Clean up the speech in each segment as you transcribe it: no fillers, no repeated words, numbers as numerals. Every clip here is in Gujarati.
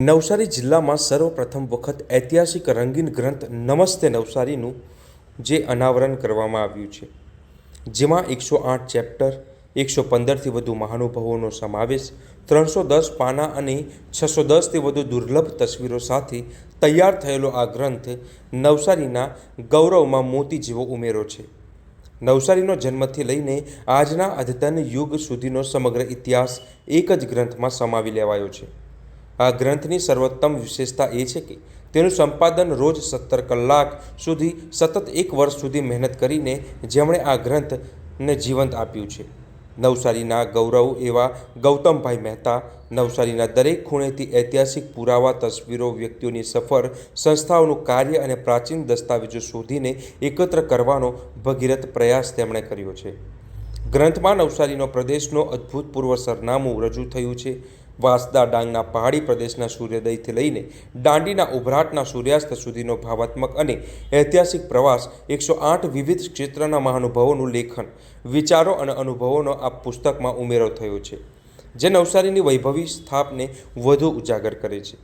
નવસારી જિલ્લામાં સર્વપ્રથમ વખત ઐતિહાસિક રંગીન ગ્રંથ નમસ્તે નવસારીનું જે અનાવરણ કરવામાં આવ્યું છે, જેમાં 108 ચેપ્ટર, 115થી વધુ મહાનુભાવોનો સમાવેશ, 310 પાના અને 610થી વધુ દુર્લભ તસવીરો સાથે તૈયાર થયેલો આ ગ્રંથ નવસારીના ગૌરવમાં મોતી જેવો ઉમેરો છે. નવસારીનો જન્મથી લઈને આજના અદ્યતન યુગ સુધીનો સમગ્ર ઇતિહાસ એક જ ગ્રંથમાં સમાવી લેવાયો છે. આ ગ્રંથની સર્વોત્તમ વિશેષતા એ છે કે તેનું સંપાદન રોજ 17 કલાક સુધી સતત 1 વર્ષ સુધી મહેનત કરીને જેમણે આ ગ્રંથને જીવંત આપ્યું છે. નવસારીના ગૌરવ એવા ગૌતમભાઈ મહેતા નવસારીના દરેક ખૂણેથી ઐતિહાસિક પુરાવા, તસવીરો, વ્યક્તિઓની સફર, સંસ્થાઓનું કાર્ય અને પ્રાચીન દસ્તાવેજો શોધીને એકત્ર કરવાનો ભગીરથ પ્રયાસ તેમણે કર્યો છે. ગ્રંથમાં નવસારીનો પ્રદેશનો અભૂતપૂર્વ સરનામું રજૂ થયું છે. વાંસદા ડાંગના પહાડી પ્રદેશના સૂર્યોદયથી લઈને દાંડીના ઉભરાટના સૂર્યાસ્ત સુધીનો ભાવાત્મક અને ઐતિહાસિક પ્રવાસ, 108 વિવિધ ક્ષેત્રના મહાનુભાવોનું લેખન, વિચારો અને અનુભવોનો આ પુસ્તકમાં ઉમેરો થયો છે, જે નવસારીની વૈભવી સ્થાપને વધુ ઉજાગર કરે છે.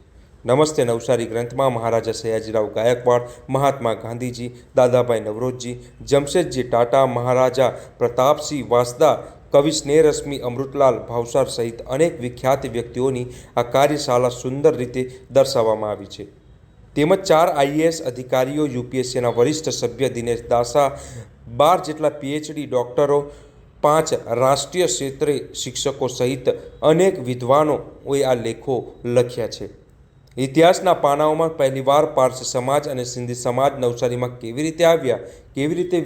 નમસ્તે નવસારી ગ્રંથમાં મહારાજા સયાજીરાવ ગાયકવાડ, મહાત્મા ગાંધીજી, દાદાભાઈ નવરોજી, જમશેદજી ટાટા, મહારાજા પ્રતાપસિંહ વાંસદા, કવિ સ્નેહરશ્મિ અમૃતલાલ ભાવસાર સહિત અનેક વિખ્યાત વ્યક્તિઓની આ કાર્યશાળા સુંદર રીતે દર્શાવવામાં આવી છે. તેમજ 4 આઈએએસ અધિકારીઓ, યુપીએસસીના વરિષ્ઠ સભ્ય દિનેશ દાસા, 12 જેટલા પીએચડી ડૉક્ટરો, 5 રાષ્ટ્રીય ક્ષેત્રે શિક્ષકો સહિત અનેક વિદ્વાનોએ આ લેખો લખ્યા છે. ઇતિહાસના પાનાઓમાં પહેલીવાર પારસી સમાજ અને સિંધી સમાજ નવસારીમાં કેવી રીતે આવ્યા, કેવી રીતે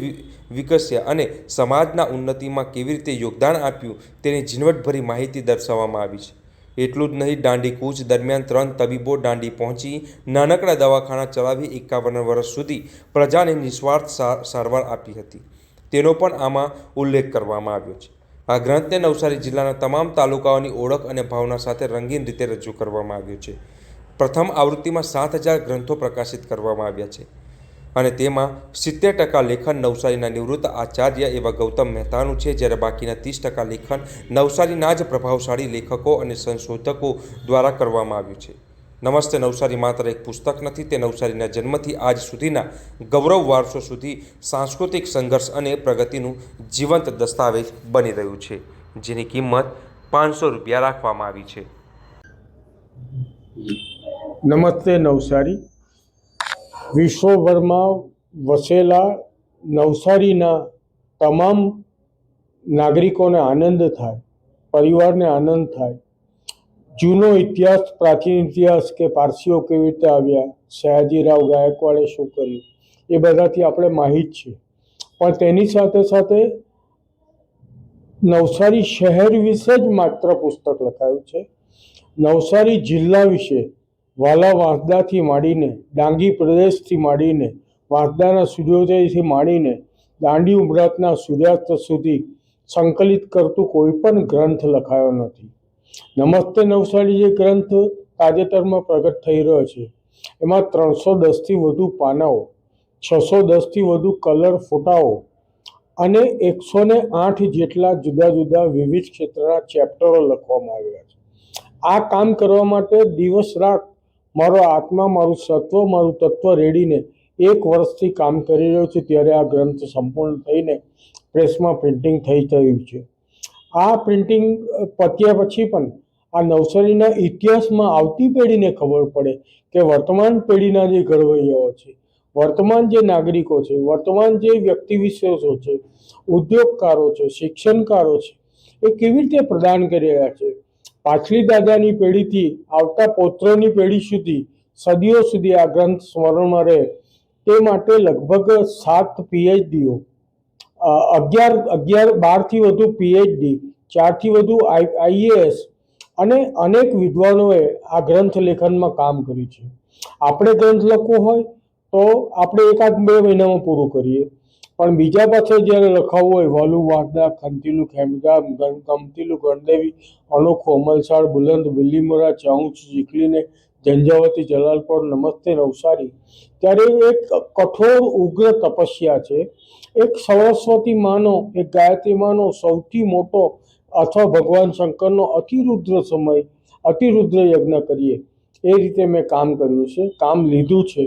વિકસ્યા અને સમાજના ઉન્નતિમાં કેવી રીતે યોગદાન આપ્યું તેની ઝીણવટભરી માહિતી દર્શાવવામાં આવી છે. એટલું જ નહીં, દાંડી કૂચ દરમિયાન 3 તબીબો દાંડી પહોંચી નાનકડા દવાખાના ચલાવી 51 વર્ષ સુધી પ્રજાને નિસ્વાર્થ સારવાર આપી હતી, તેનો પણ આમાં ઉલ્લેખ કરવામાં આવ્યો છે. આ ગ્રંથને નવસારી જિલ્લાના તમામ તાલુકાઓની ઓળખ અને ભાવના સાથે રંગીન રીતે રજૂ કરવામાં આવ્યો છે. પ્રથમ આવૃત્તિમાં 7000 ગ્રંથો પ્રકાશિત કરવામાં આવ્યા છે અને તેમાં 70% લેખન નવસારીના નિવૃત્ત આચાર્ય એવા ગૌતમ મહેતાનું છે, જ્યારે બાકીના 30% લેખન નવસારીના જ પ્રભાવશાળી લેખકો અને સંશોધકો દ્વારા કરવામાં આવ્યું છે. નમસ્તે નવસારી માત્ર એક પુસ્તક નથી, તે નવસારીના જન્મથી આજ સુધીના ગૌરવ વારસો સુધી સાંસ્કૃતિક સંઘર્ષ અને પ્રગતિનું જીવંત દસ્તાવેજ બની રહ્યું છે, જેની કિંમત ₹500 રાખવામાં આવી છે. નમસ્તે નવસારી. વિશ્વભરમાં વસેલા નવસારીના તમામ નાગરિકોને આનંદ થાય, પરિવારને આનંદ થાય. જૂનો ઇતિહાસ, પ્રાચીન ઇતિહાસ કે પારસીઓ કેવી રીતે આવ્યા, સયાજીરાવ ગાયકવાડે શું કર્યું, એ બધાથી આપણે માહિત છીએ. પણ તેની સાથે સાથે નવસારી શહેર વિશે જ માત્ર પુસ્તક લખાયું છે. નવસારી જિલ્લા વિશે વાલા વાંસદાથી માંડીને, ડાંગી પ્રદેશથી માંડીને, વાંસદાના સૂર્યોદયથી માંડીને દાંડી ઉભરાટના સૂર્યાસ્ત સુધી સંકલિત કરતું કોઈ પણ ગ્રંથ લખાયો નથી. નમસ્તે નવસારી જે ગ્રંથ તાજેતરમાં પ્રગટ થઈ રહ્યો છે, એમાં 310થી વધુ પાનાઓ, 610થી વધુ કલર ફોટાઓ અને 108 જેટલા જુદા જુદા વિવિધ ક્ષેત્રના ચેપ્ટરો લખવામાં આવ્યા છે. આ કામ કરવા માટે દિવસ રાત મારો આત્મા, મારું સત્વ, મારું તત્વ રેડીને 1 વર્ષથી કામ કરી રહ્યો છું. ત્યારે આ ગ્રંથ સંપૂર્ણ થઈને પ્રેસમાં પ્રિન્ટિંગ થઈ થયું છે. આ પ્રિન્ટિંગ પત્યા પછી પણ આ નવસારીના ઇતિહાસમાં આવતી પેઢીને ખબર પડે કે વર્તમાન પેઢીના જે ઘડવૈયાઓ છે, વર્તમાન જે નાગરિકો છે, વર્તમાન જે વ્યક્તિ વિશેષો છે, ઉદ્યોગકારો છે, શિક્ષણકારો છે, એ કેવી રીતે પ્રદાન કરી રહ્યા છે. પાછલી દાદાની પેઢીથી આવતા પૌત્રોની પેઢી સુધી સદીઓ સુધી આ ગ્રંથ સ્મરણમાં રહે તે માટે લગભગ 7 પીએચડીઓ, 12થી વધુ પીએચડી, 4થી વધુ આઈએએસ અને અનેક વિદ્વાનોએ આ ગ્રંથ લેખનમાં કામ કર્યું છે. આપણે ગ્રંથ લખવો હોય તો આપણે 1-2 મહિનામાં પૂરું કરીએ, પણ બીજા પાસે જ્યારે લખાવવું હોય, વાલુ વાંસદા, ખંતીલું ખેમગામ, ગમતીલું ગણદેવી, અનોખું અમલસાડ, બુલંદ બિલ્લીમોરા, ચાઉંચ ચીખલીને, ઝંઝાવતી જલાલપોર, નમસ્તે નવસારી, ત્યારે એક કઠોર ઉગ્ર તપસ્યા છે. એક સરસ્વતી માનો, એક ગાયત્રી માનો સૌથી મોટો અથવા ભગવાન શંકરનો અતિરુદ્ર સમય, અતિરુદ્ર યજ્ઞ કરીએ એ રીતે મેં કામ કર્યું છે, કામ લીધું છે.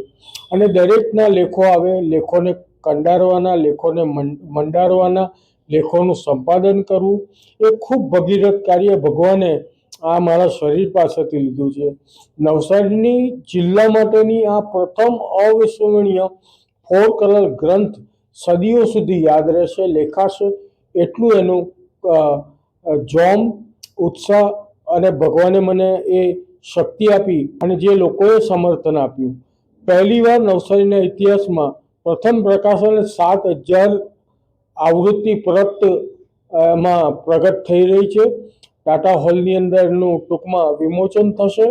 અને દરેકના લેખો આવે, લેખોને કંડારવાના, લેખોને મંડારવાના, લેખોનું સંપાદન કરવું એ ખૂબ ભગીરથ કાર્ય ભગવાને આ મારા શરીર પાસેથી લીધું છે. નવસારીની જિલ્લા માટેની આ પ્રથમ અવિસ્મરણીય 4 કલર ગ્રંથ સદીઓ સુધી યાદ રહેશે, લેખાશે. એટલું એનું જોમ, ઉત્સાહ અને ભગવાને મને એ શક્તિ આપી અને જે લોકોએ સમર્થન આપ્યું. પહેલીવાર નવસારીના ઇતિહાસમાં પ્રથમ પ્રકાશન 7,000 આવૃત્તિ માં પ્રગટ થઈ રહી છે. ટાટા હોલની અંદર એનું ટૂંકમાં વિમોચન થશે.